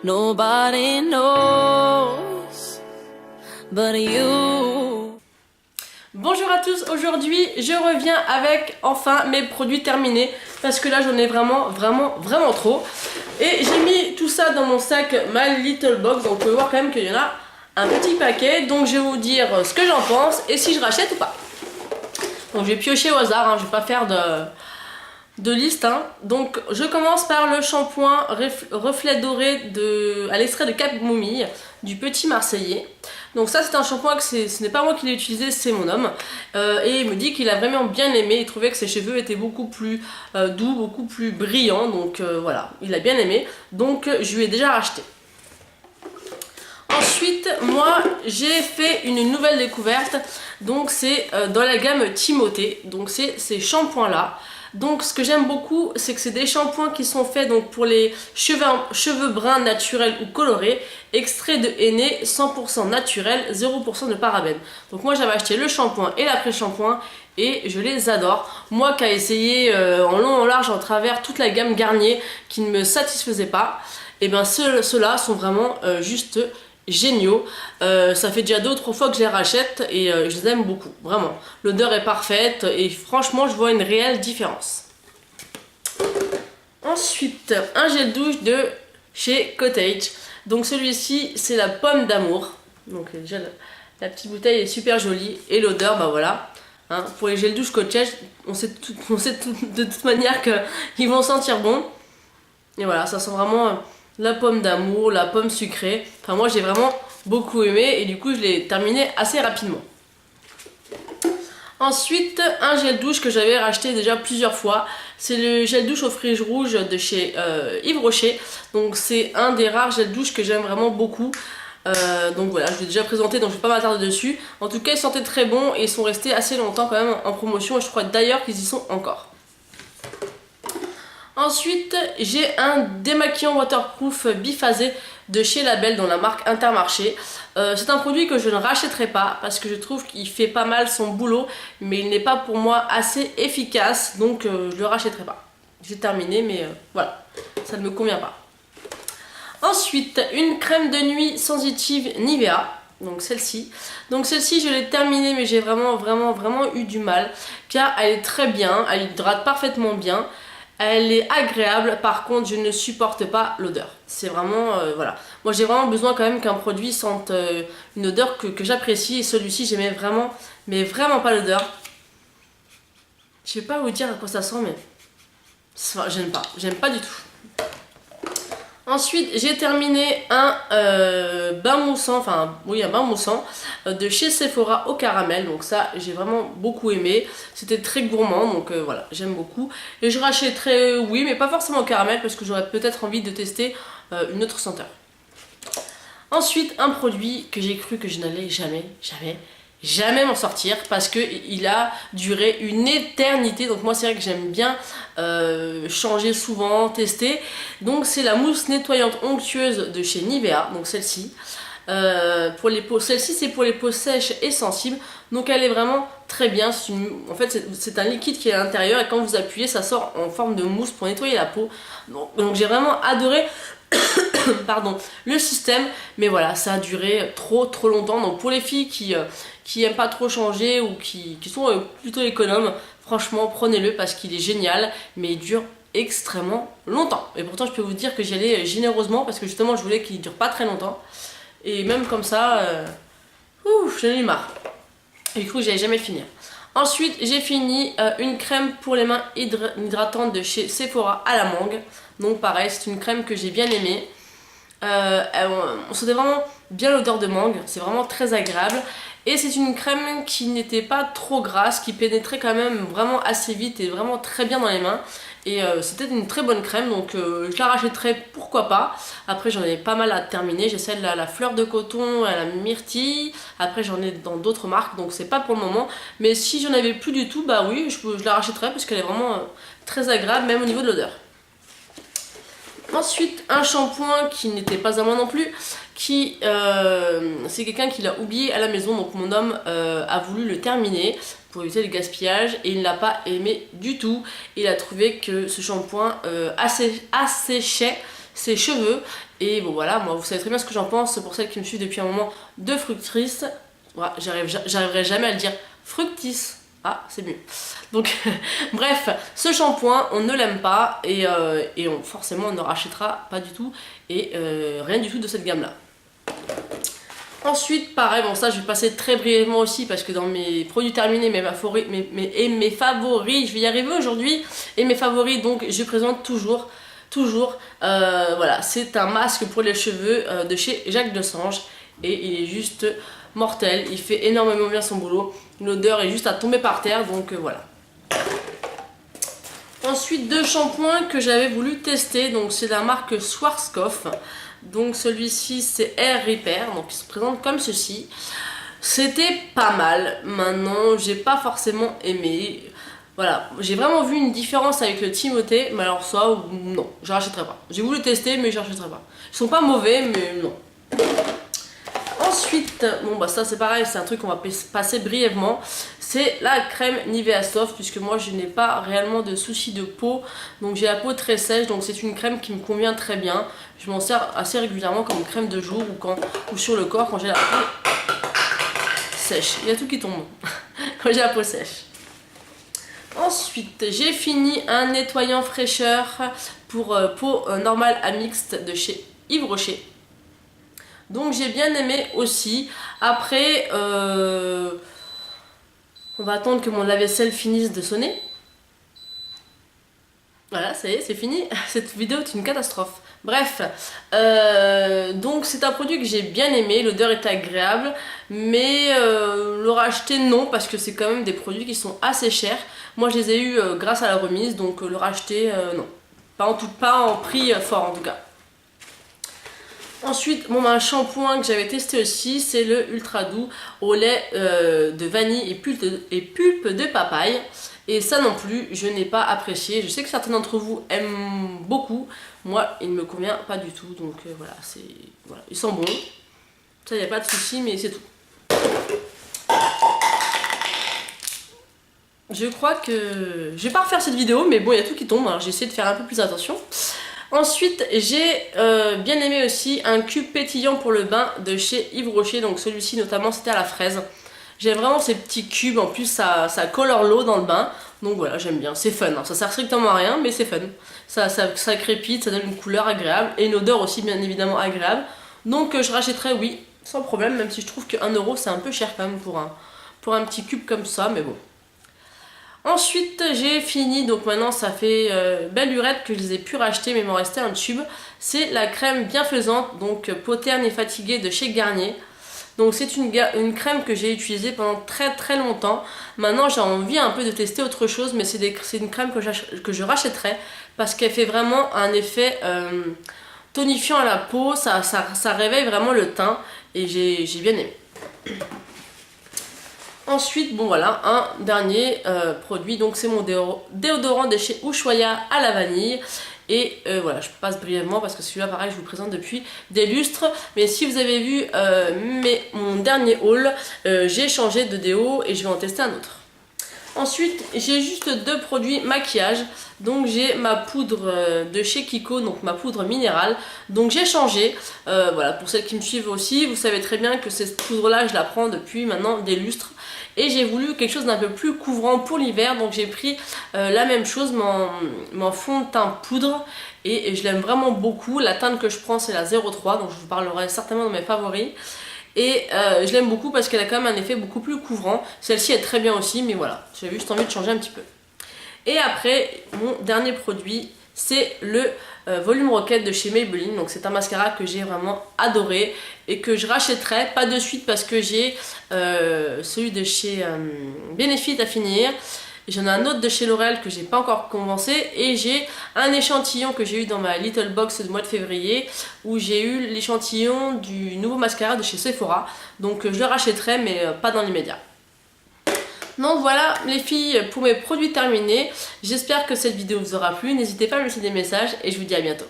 Nobody knows but you. Bonjour à tous, aujourd'hui je reviens avec enfin mes produits terminés parce que là j'en ai vraiment trop et j'ai mis tout ça dans mon sac My Little Box, donc vous pouvez voir quand même qu'il y en a un petit paquet, donc je vais vous dire ce que j'en pense et si je rachète ou pas. Donc je vais piocher au hasard, hein, je vais pas faire de liste, hein. Donc je commence par le shampoing reflet doré à l'extrait de Camomille du Petit Marseillais. Donc ça c'est un shampoing que ce n'est pas moi qui l'ai utilisé, c'est mon homme, et il me dit qu'il a vraiment bien aimé, il trouvait que ses cheveux étaient beaucoup plus doux, beaucoup plus brillants, donc voilà, il a bien aimé, donc je lui ai déjà racheté. Ensuite, moi j'ai fait une nouvelle découverte, donc c'est dans la gamme Timothée, donc c'est ces shampoings là. Donc ce que j'aime beaucoup, c'est que c'est des shampoings qui sont faits donc pour les cheveux bruns naturels ou colorés, extrait de henné, 100% naturel, 0% de parabènes. Donc moi j'avais acheté le shampoing et l'après-shampoing et je les adore. Moi qui a essayé en long, en large, en travers toute la gamme Garnier qui ne me satisfaisait pas, et bien ceux-là sont vraiment juste géniaux. Ça fait déjà 2 ou 3 fois que je les rachète et je les aime beaucoup, vraiment. L'odeur est parfaite et franchement je vois une réelle différence. Ensuite, un gel douche de chez Cottage. Donc celui-ci c'est la pomme d'amour. Donc déjà la petite bouteille est super jolie et l'odeur, bah voilà. Hein, pour les gels douche Cottage, on sait de toute manière qu'ils vont sentir bon. Et voilà, ça sent vraiment la pomme d'amour, la pomme sucrée. Enfin moi j'ai vraiment beaucoup aimé et du coup je l'ai terminé assez rapidement. Ensuite, un gel douche que j'avais racheté déjà plusieurs fois. C'est le gel douche aux fruits rouges de chez Yves Rocher. Donc c'est un des rares gels douche que j'aime vraiment beaucoup. Donc voilà, je l'ai déjà présenté, donc je ne vais pas m'attarder dessus. En tout cas, ils sentaient très bon et ils sont restés assez longtemps quand même en promotion. Et je crois d'ailleurs qu'ils y sont encore. Ensuite, j'ai un démaquillant waterproof biphasé de chez Label dans la marque Intermarché. C'est un produit que je ne rachèterai pas parce que je trouve qu'il fait pas mal son boulot, mais il n'est pas pour moi assez efficace, donc je ne le rachèterai pas. J'ai terminé, mais voilà, ça ne me convient pas. Ensuite, une crème de nuit sensitive Nivea. Donc celle-ci. Donc celle-ci je l'ai terminée, mais j'ai vraiment eu du mal car elle est très bien, elle hydrate parfaitement bien. Elle est agréable, par contre je ne supporte pas l'odeur. C'est vraiment, voilà. Moi j'ai vraiment besoin quand même qu'un produit sente une odeur que j'apprécie. Et celui-ci j'aimais vraiment, mais vraiment pas l'odeur. Je vais pas vous dire à quoi ça sent, mais enfin, j'aime pas du tout. Ensuite j'ai terminé un bain moussant, enfin oui un bain moussant de chez Sephora au caramel, donc ça j'ai vraiment beaucoup aimé, c'était très gourmand, donc voilà j'aime beaucoup et je rachèterai oui mais pas forcément au caramel parce que j'aurais peut-être envie de tester une autre senteur. Ensuite un produit que j'ai cru que je n'allais jamais m'en sortir parce que il a duré une éternité, donc moi c'est vrai que j'aime bien changer souvent, tester. Donc c'est la mousse nettoyante onctueuse de chez Nivea, donc celle-ci. Pour les peaux, celle-ci c'est pour les peaux sèches et sensibles, donc elle est vraiment très bien. En fait c'est un liquide qui est à l'intérieur et quand vous appuyez ça sort en forme de mousse pour nettoyer la peau. Donc j'ai vraiment adoré pardon, le système, mais voilà ça a duré trop longtemps. Donc pour les filles qui aiment pas trop changer ou qui sont plutôt économes, franchement prenez-le parce qu'il est génial, mais il dure extrêmement longtemps. Et pourtant je peux vous dire que j'y allais généreusement parce que justement je voulais qu'il dure pas très longtemps. Et même comme ça, j'en ai eu marre. Et du coup j'allais jamais finir. Ensuite j'ai fini une crème pour les mains hydratante de chez Sephora à la mangue. Donc pareil, c'est une crème que j'ai bien aimée. On sentait vraiment bien l'odeur de mangue, c'est vraiment très agréable. Et c'est une crème qui n'était pas trop grasse, qui pénétrait quand même vraiment assez vite et vraiment très bien dans les mains. Et c'était une très bonne crème, donc je la rachèterai pourquoi pas. Après j'en ai pas mal à terminer, j'ai celle à la fleur de coton, à la myrtille. Après j'en ai dans d'autres marques, donc c'est pas pour le moment. Mais si j'en avais plus du tout, bah oui, je la rachèterai parce qu'elle est vraiment très agréable, même au niveau de l'odeur. Ensuite, un shampoing qui n'était pas à moi non plus, c'est quelqu'un qui l'a oublié à la maison, donc mon homme a voulu le terminer pour éviter le gaspillage et il ne l'a pas aimé du tout. Il a trouvé que ce shampoing asséchait ses cheveux. Et bon voilà, moi vous savez très bien ce que j'en pense, pour celles qui me suivent depuis un moment, de Fructis. Ouais, j'arriverai jamais à le dire, Fructis. Ah, c'est mieux. Donc, bref, ce shampoing, on ne l'aime pas et forcément, on ne rachètera pas du tout et rien du tout de cette gamme-là. Ensuite, pareil, bon ça, je vais passer très brièvement aussi parce que dans mes produits terminés, mes favoris, je vais y arriver aujourd'hui, et mes favoris, donc, je présente toujours, voilà, c'est un masque pour les cheveux de chez Jacques Desange et il est juste mortel, il fait énormément bien son boulot, l'odeur est juste à tomber par terre, donc voilà. Ensuite, deux shampoings que j'avais voulu tester, donc c'est la marque Schwarzkopf, donc celui-ci c'est Air Repair, donc il se présente comme ceci. C'était pas mal, maintenant j'ai pas forcément aimé, voilà, j'ai vraiment vu une différence avec le Timothée, mais alors ça, non, je rachèterai pas. J'ai voulu tester, mais je rachèterai pas. Ils sont pas mauvais, mais non. Ensuite, bon bah ça c'est pareil, c'est un truc qu'on va passer brièvement, c'est la crème Nivea Soft, puisque moi je n'ai pas réellement de soucis de peau, donc j'ai la peau très sèche, donc c'est une crème qui me convient très bien. Je m'en sers assez régulièrement comme crème de jour ou sur le corps quand j'ai la peau sèche. Il y a tout qui tombe quand j'ai la peau sèche. Ensuite, j'ai fini un nettoyant fraîcheur pour peau normale à mixte de chez Yves Rocher. Donc j'ai bien aimé aussi. Après, on va attendre que mon lave-vaisselle finisse de sonner. Voilà, ça y est, c'est fini. Cette vidéo est une catastrophe. Bref, donc c'est un produit que j'ai bien aimé. L'odeur est agréable, mais le racheter non, parce que c'est quand même des produits qui sont assez chers. Moi je les ai eus grâce à la remise, donc le racheter non. Pas en prix fort en tout cas. Ensuite, bon, un shampoing que j'avais testé aussi, c'est le Ultra Doux au lait de vanille et pulpe de papaye. Et ça non plus, je n'ai pas apprécié. Je sais que certains d'entre vous aiment beaucoup. Moi, il ne me convient pas du tout. Donc voilà, voilà, ils sont bons. Ça, il n'y a pas de souci, mais c'est tout. Je crois que... Je vais pas refaire cette vidéo, mais bon, il y a tout qui tombe. Alors j'ai essayé de faire un peu plus attention. Ensuite, j'ai bien aimé aussi un cube pétillant pour le bain de chez Yves Rocher. Donc celui-ci notamment, c'était à la fraise. J'aime vraiment ces petits cubes, en plus ça colore l'eau dans le bain. Donc voilà, j'aime bien, c'est fun. Hein. Ça sert strictement à rien, mais c'est fun. Ça crépite, ça donne une couleur agréable et une odeur aussi bien évidemment agréable. Donc je rachèterais, oui, sans problème, même si je trouve que 1 € c'est un peu cher quand même pour un petit cube comme ça, mais bon. Ensuite j'ai fini, donc maintenant ça fait belle lurette que je les ai pu racheter, mais il m'en restait un tube. C'est la crème bienfaisante, donc peau terne et fatiguée de chez Garnier. Donc c'est une crème que j'ai utilisée pendant très longtemps. Maintenant j'ai envie un peu de tester autre chose, mais c'est une crème que je rachèterai parce qu'elle fait vraiment un effet tonifiant à la peau, ça réveille vraiment le teint et j'ai bien aimé. Ensuite, bon voilà, un dernier produit, donc c'est mon déodorant de chez Ushuaïa à la vanille. Et voilà, je passe brièvement parce que celui-là pareil je vous présente depuis des lustres. Mais si vous avez vu mon dernier haul, j'ai changé de déo et je vais en tester un autre. Ensuite j'ai juste 2 produits maquillage. Donc j'ai ma poudre de chez Kiko, donc ma poudre minérale. Donc j'ai changé, voilà, pour celles qui me suivent aussi, vous savez très bien que cette poudre là je la prends depuis maintenant des lustres. Et j'ai voulu quelque chose d'un peu plus couvrant pour l'hiver, donc j'ai pris la même chose, mon fond de teint poudre, et je l'aime vraiment beaucoup. La teinte que je prends c'est la 03, donc je vous parlerai certainement de mes favoris. Et je l'aime beaucoup parce qu'elle a quand même un effet beaucoup plus couvrant. Celle-ci est très bien aussi, mais voilà, j'avais juste envie de changer un petit peu. Et après, mon dernier produit, c'est le Volume Rocket de chez Maybelline. Donc c'est un mascara que j'ai vraiment adoré et que je rachèterai, pas de suite parce que j'ai celui de chez Benefit à finir. J'en ai un autre de chez L'Oréal que j'ai pas encore commencé et j'ai un échantillon que j'ai eu dans ma little box du mois de février où j'ai eu l'échantillon du nouveau mascara de chez Sephora. Donc je le rachèterai mais pas dans l'immédiat. Donc voilà les filles pour mes produits terminés. J'espère que cette vidéo vous aura plu. N'hésitez pas à me laisser des messages et je vous dis à bientôt.